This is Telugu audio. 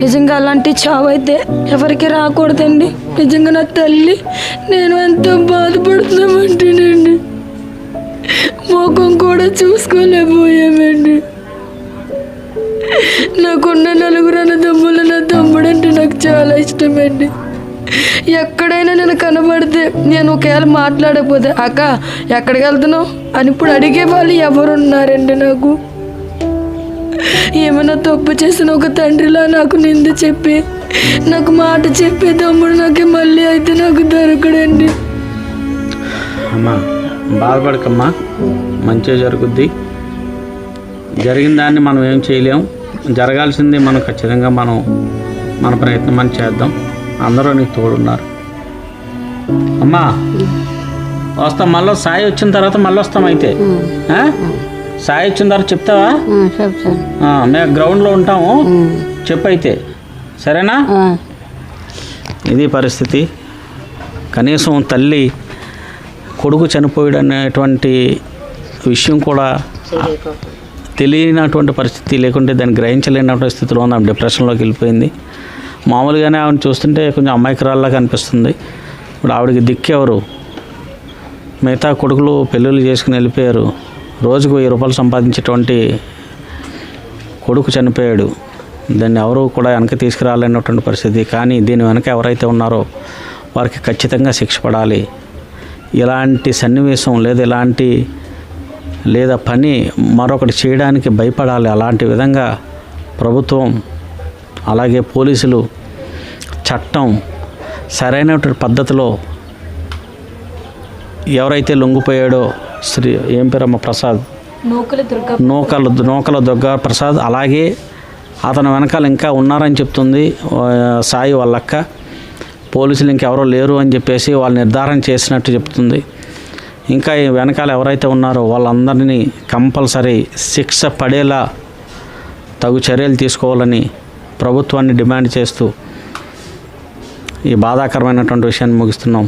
నిజంగా అలాంటి చావు అయితే ఎవరికి రాకూడదండి. నిజంగా నా తల్లి నేను ఎంతో బాధపడుతున్నామంటేనండి ముఖం కూడా చూసుకోలేకపోయామండి. నాకున్న నలుగురు అన్నదమ్ములు నా తమ్ముడు అంటే నాకు చాలా ఇష్టమండి. ఎక్కడైనా నేను కనబడితే నేను ఒకవేళ మాట్లాడకపోతే అక్క ఎక్కడికి వెళ్తున్నావు అని ఇప్పుడు అడిగే వాళ్ళు ఎవరున్నారండి. నాకు ఏమైనా తప్పు చేసిన ఒక తండ్రిలా నాకు నింద చెప్పి నాకు మాట చెప్పే తమ్ముడు నాకు మళ్ళీ అయితే నాకు దొరకడండి. అమ్మా బాధపడకమ్మా, మంచిగా జరుగుద్ది. జరిగిన దాన్ని మనం ఏం చేయలేం, జరగాల్సింది మనం ఖచ్చితంగా మన ప్రయత్నం మనం చేద్దాం. అందరూ నీకు తోడున్నారు. అమ్మా వస్తాం, మళ్ళీ సాయి వచ్చిన తర్వాత మళ్ళీ వస్తాం. అయితే సాయి వచ్చిన తర్వాత చెప్తావా? మేము గ్రౌండ్లో ఉంటాము, చెప్పు అయితే, సరేనా? ఇది పరిస్థితి. కనీసం తల్లి కొడుకు చనిపోయాడు అనేటువంటి విషయం కూడా తెలియనటువంటి పరిస్థితి, లేకుంటే దాన్ని గ్రహించలేనటువంటి స్థితిలో ఉంది. ఆమె డిప్రెషన్లోకి వెళ్ళిపోయింది. మామూలుగానే ఆవిడని చూస్తుంటే కొంచెం అమాయకురాల్లా కనిపిస్తుంది. ఇప్పుడు ఆవిడకి దిక్కెవరు? మిగతా కొడుకులు పెళ్ళిళ్ళు చేసుకుని వెళ్ళిపోయారు. రోజుకు 1000 రూపాయలు సంపాదించేటువంటి కొడుకు చనిపోయాడు. దాన్ని ఎవరు కూడా వెనక తీసుకురాలేనటువంటి పరిస్థితి. కానీ దీని వెనక ఎవరైతే ఉన్నారో వారికి ఖచ్చితంగా శిక్ష పడాలి. ఇలాంటి సన్నివేశం లేదా పని మరొకటి చేయడానికి భయపడాలి. అలాంటి విధంగా ప్రభుత్వం అలాగే పోలీసులు చట్టం సరైనటువంటి పద్ధతిలో ఎవరైతే లొంగిపోయాడో ఏం పేరమ్మ ప్రసాద్, నూకల దుర్గా ప్రసాద్, అలాగే అతని వెనకాల ఇంకా ఉన్నారని చెప్తుంది సాయి వాళ్ళక్క. పోలీసులు ఇంకెవరో లేరు అని చెప్పేసి వాళ్ళు నిర్ధారణ చేసినట్టు చెప్తుంది. ఇంకా ఈ వెనకాల ఎవరైతే ఉన్నారో వాళ్ళందరినీ కంపల్సరీ శిక్ష పడేలా తగు చర్యలు తీసుకోవాలని ప్రభుత్వాన్ని డిమాండ్ చేస్తూ ఈ బాధాకరమైనటువంటి విషయాన్ని ముగిస్తున్నాం.